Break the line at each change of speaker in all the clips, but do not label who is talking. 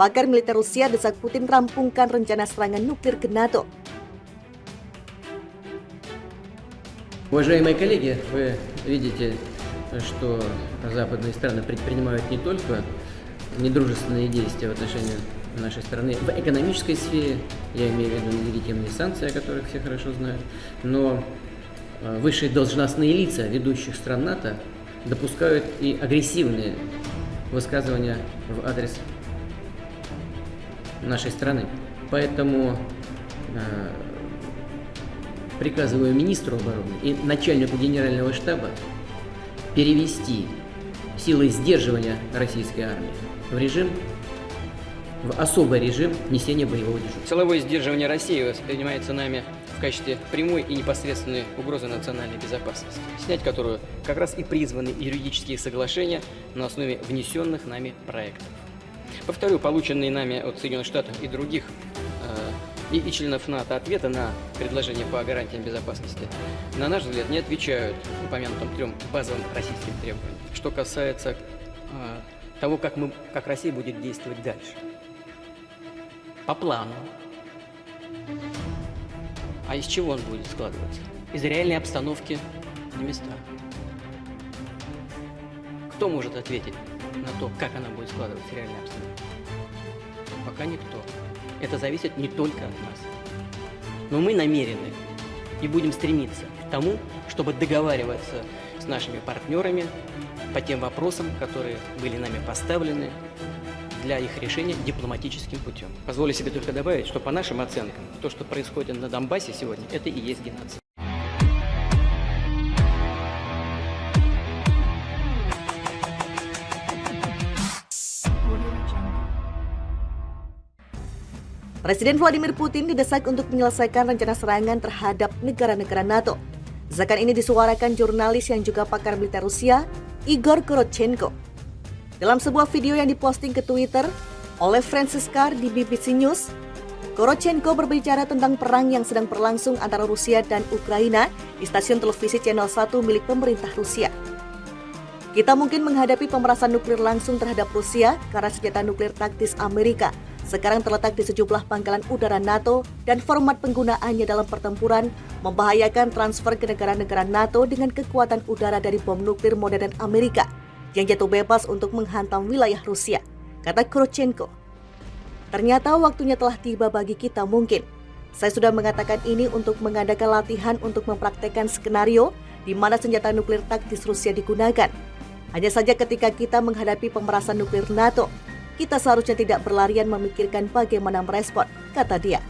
Pakar militer Rusia desak Putin rampungkan rencana serangan nuklir ke NATO.
Уважаемые коллеги, вы видите, что западные страны предпринимают не только недружественные действия в отношении нашей страны в экономической сфере, я имею в виду нелегитимные санкции, о которых все хорошо знают, но высшие должностные лица ведущих стран НАТО допускают и агрессивные высказывания в адрес нашей страны. Поэтому приказываю министру обороны и начальнику генерального штаба перевести силы сдерживания российской армии в особый режим несения боевого дежурства.
Силовое сдерживание России воспринимается нами в качестве прямой и непосредственной угрозы национальной безопасности, снять которую как раз и призваны юридические соглашения на основе внесенных нами проектов. Повторю, полученные нами от Соединенных Штатов и других и членов НАТО ответы на предложения по гарантиям безопасности, на наш взгляд, не отвечают упомянутым 3 базовым российским требованиям. Что касается того, как Россия будет действовать дальше. По плану. А из чего он будет складываться? Из реальной обстановки на местах. Кто может ответить на то, как она будет складываться в реальной обстановке? Пока никто. Это зависит не только от нас. Но мы намерены и будем стремиться к тому, чтобы договариваться с нашими партнерами по тем вопросам, которые были нами поставлены для их решения дипломатическим путем. Позволю себе только добавить, что по нашим оценкам, то, что происходит на Донбассе сегодня, это и есть геноцид.
Presiden Vladimir Putin didesak untuk menyelesaikan rencana serangan terhadap negara-negara NATO. Desakan ini disuarakan jurnalis yang juga pakar militer Rusia, Igor Korotchenko. Dalam sebuah video yang diposting ke Twitter oleh Francis Carr di BBC News, Korotchenko berbicara tentang perang yang sedang berlangsung antara Rusia dan Ukraina di stasiun televisi Channel 1 milik pemerintah Rusia. Kita mungkin menghadapi pemerasan nuklir langsung terhadap Rusia karena senjata nuklir taktis Amerika sekarang terletak di sejumlah pangkalan udara NATO dan format penggunaannya dalam pertempuran membahayakan transfer ke negara-negara NATO dengan kekuatan udara dari bom nuklir modern Amerika yang jatuh bebas untuk menghantam wilayah Rusia, kata Korotchenko. Ternyata waktunya telah tiba bagi kita mungkin. Saya sudah mengatakan ini untuk mengadakan latihan untuk mempraktekkan skenario di mana senjata nuklir taktis Rusia digunakan. Hanya saja ketika kita menghadapi pemerasan nuklir NATO, kita seharusnya tidak berlarian memikirkan bagaimana merespon, kata dia.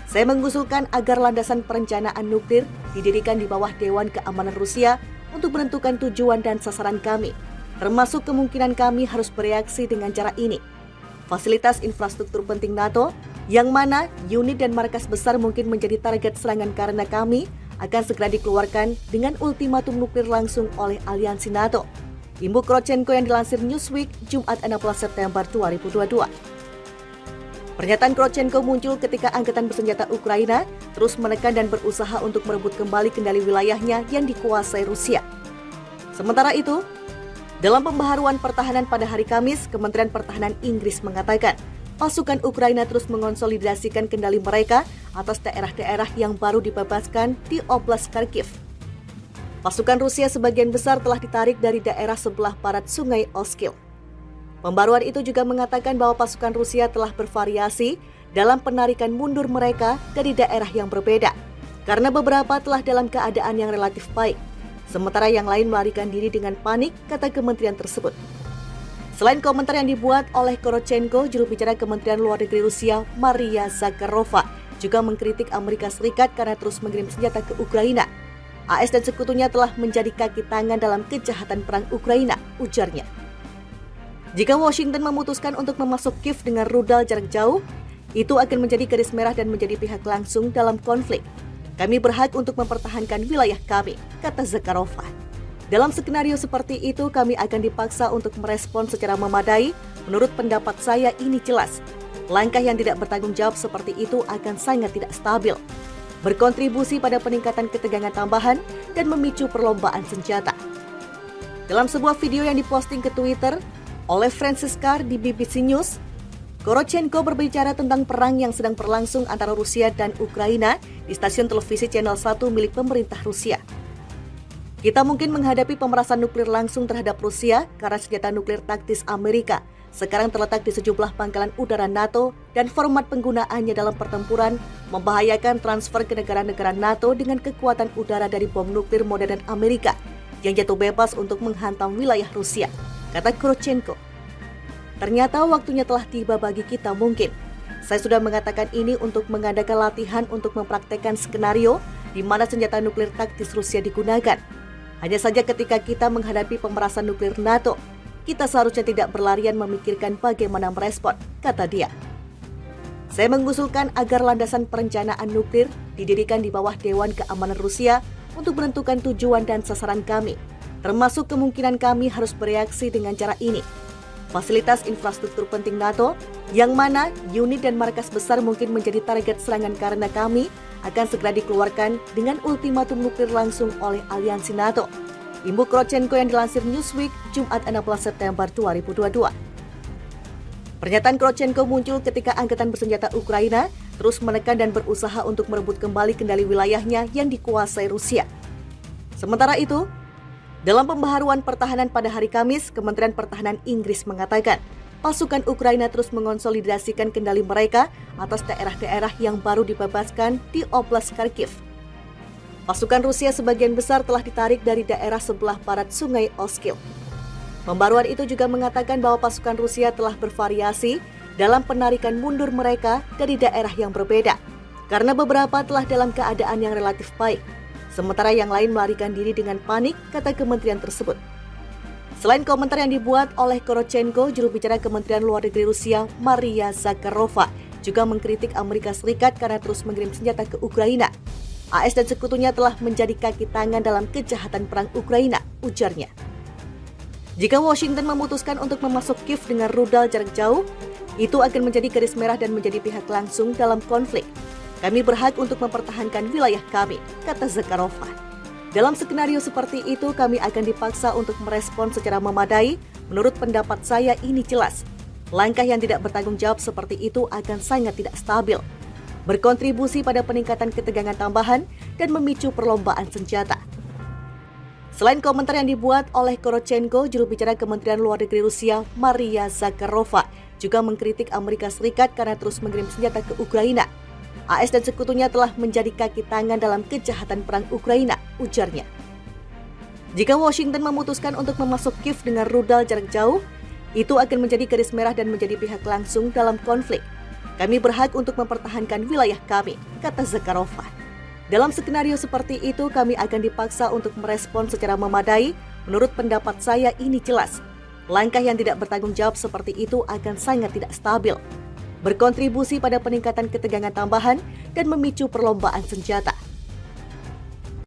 Saya mengusulkan agar landasan perencanaan nuklir didirikan di bawah Dewan Keamanan Rusia untuk menentukan tujuan dan sasaran kami, termasuk kemungkinan kami harus bereaksi dengan cara ini. Fasilitas infrastruktur penting NATO, yang mana unit dan markas besar mungkin menjadi target serangan karena kami akan segera dikeluarkan dengan ultimatum nuklir langsung oleh aliansi NATO. Imbu Korotchenko yang dilansir Newsweek, Jumat 16 September 2022. Pernyataan Korotchenko muncul ketika angkatan bersenjata Ukraina terus menekan dan berusaha untuk merebut kembali kendali wilayahnya yang dikuasai Rusia. Sementara itu, dalam pembaharuan pertahanan pada hari Kamis, Kementerian Pertahanan Inggris mengatakan pasukan Ukraina terus mengonsolidasikan kendali mereka atas daerah-daerah yang baru dibebaskan di Oblast Kharkiv. Pasukan Rusia sebagian besar telah ditarik dari daerah sebelah barat Sungai Oskil. Pembaruan itu juga mengatakan bahwa pasukan Rusia telah bervariasi dalam penarikan mundur mereka dari daerah yang berbeda, karena beberapa telah dalam keadaan yang relatif baik, sementara yang lain melarikan diri dengan panik, kata kementerian tersebut. Selain komentar yang dibuat oleh Korotchenko, juru bicara Kementerian Luar Negeri Rusia, Maria Zakharova, juga mengkritik Amerika Serikat karena terus mengirim senjata ke Ukraina. AS dan sekutunya telah menjadi kaki tangan dalam kejahatan perang Ukraina, ujarnya. Jika Washington memutuskan untuk memasuk Kiev dengan rudal jarak jauh, itu akan menjadi garis merah dan menjadi pihak langsung dalam konflik. Kami berhak untuk mempertahankan wilayah kami, kata Zakharova. Dalam skenario seperti itu, kami akan dipaksa untuk merespon secara memadai. Menurut pendapat saya ini jelas. Langkah yang tidak bertanggung jawab seperti itu akan sangat tidak stabil, berkontribusi pada peningkatan ketegangan tambahan dan memicu perlombaan senjata. Dalam sebuah video yang diposting ke Twitter oleh Francis Carr di BBC News, Korotchenko berbicara tentang perang yang sedang berlangsung antara Rusia dan Ukraina di stasiun televisi Channel 1 milik pemerintah Rusia. Kita mungkin menghadapi pemerasan nuklir langsung terhadap Rusia karena senjata nuklir taktis Amerika sekarang terletak di sejumlah pangkalan udara NATO dan format penggunaannya dalam pertempuran membahayakan transfer ke negara-negara NATO dengan kekuatan udara dari bom nuklir modern Amerika yang jatuh bebas untuk menghantam wilayah Rusia, kata Korotchenko. Ternyata waktunya telah tiba bagi kita mungkin. Saya sudah mengatakan ini untuk mengadakan latihan untuk mempraktekkan skenario di mana senjata nuklir taktis Rusia digunakan. Hanya saja ketika kita menghadapi pemerasan nuklir NATO, kita seharusnya tidak berlarian memikirkan bagaimana merespon, kata dia. Saya mengusulkan agar landasan perencanaan nuklir didirikan di bawah Dewan Keamanan Rusia untuk menentukan tujuan dan sasaran kami, termasuk kemungkinan kami harus bereaksi dengan cara ini. Fasilitas infrastruktur penting NATO, yang mana unit dan markas besar mungkin menjadi target serangan karena kami akan segera dikeluarkan dengan ultimatum nuklir langsung oleh aliansi NATO. Imbu Korotchenko yang dilansir Newsweek, Jumat 16 September 2022. Pernyataan Korotchenko muncul ketika angkatan bersenjata Ukraina terus menekan dan berusaha untuk merebut kembali kendali wilayahnya yang dikuasai Rusia. Sementara itu, dalam pembaharuan pertahanan pada hari Kamis, Kementerian Pertahanan Inggris mengatakan pasukan Ukraina terus mengonsolidasikan kendali mereka atas daerah-daerah yang baru dibebaskan di Oblast Kharkiv. Pasukan Rusia sebagian besar telah ditarik dari daerah sebelah barat Sungai Oskil. Pembaruan itu juga mengatakan bahwa pasukan Rusia telah bervariasi dalam penarikan mundur mereka dari daerah yang berbeda, karena beberapa telah dalam keadaan yang relatif baik, sementara yang lain melarikan diri dengan panik, kata kementerian tersebut. Selain komentar yang dibuat oleh Korotchenko, juru bicara Kementerian Luar Negeri Rusia, Maria Zakharova, juga mengkritik Amerika Serikat karena terus mengirim senjata ke Ukraina. AS dan sekutunya telah menjadi kaki tangan dalam kejahatan perang Ukraina, ujarnya. Jika Washington memutuskan untuk memasuk Kiev dengan rudal jarak jauh, itu akan menjadi garis merah dan menjadi pihak langsung dalam konflik. Kami berhak untuk mempertahankan wilayah kami, kata Zakharova. Dalam skenario seperti itu, kami akan dipaksa untuk merespon secara memadai. Menurut pendapat saya ini jelas. Langkah yang tidak bertanggung jawab seperti itu akan sangat tidak stabil, berkontribusi pada peningkatan ketegangan tambahan dan memicu perlombaan senjata. Selain komentar yang dibuat oleh Korotchenko, juru bicara Kementerian Luar Negeri Rusia, Maria Zakharova, juga mengkritik Amerika Serikat karena terus mengirim senjata ke Ukraina. AS dan sekutunya telah menjadi kaki tangan dalam kejahatan perang Ukraina, ujarnya. Jika Washington memutuskan untuk memasuk Kiev dengan rudal jarak jauh, itu akan menjadi garis merah dan menjadi pihak langsung dalam konflik. Kami berhak untuk mempertahankan wilayah kami, kata Zakharova. Dalam skenario seperti itu, kami akan dipaksa untuk merespon secara memadai. Menurut pendapat saya ini jelas. Langkah yang tidak bertanggung jawab seperti itu akan sangat tidak stabil, berkontribusi pada peningkatan ketegangan tambahan dan memicu perlombaan senjata.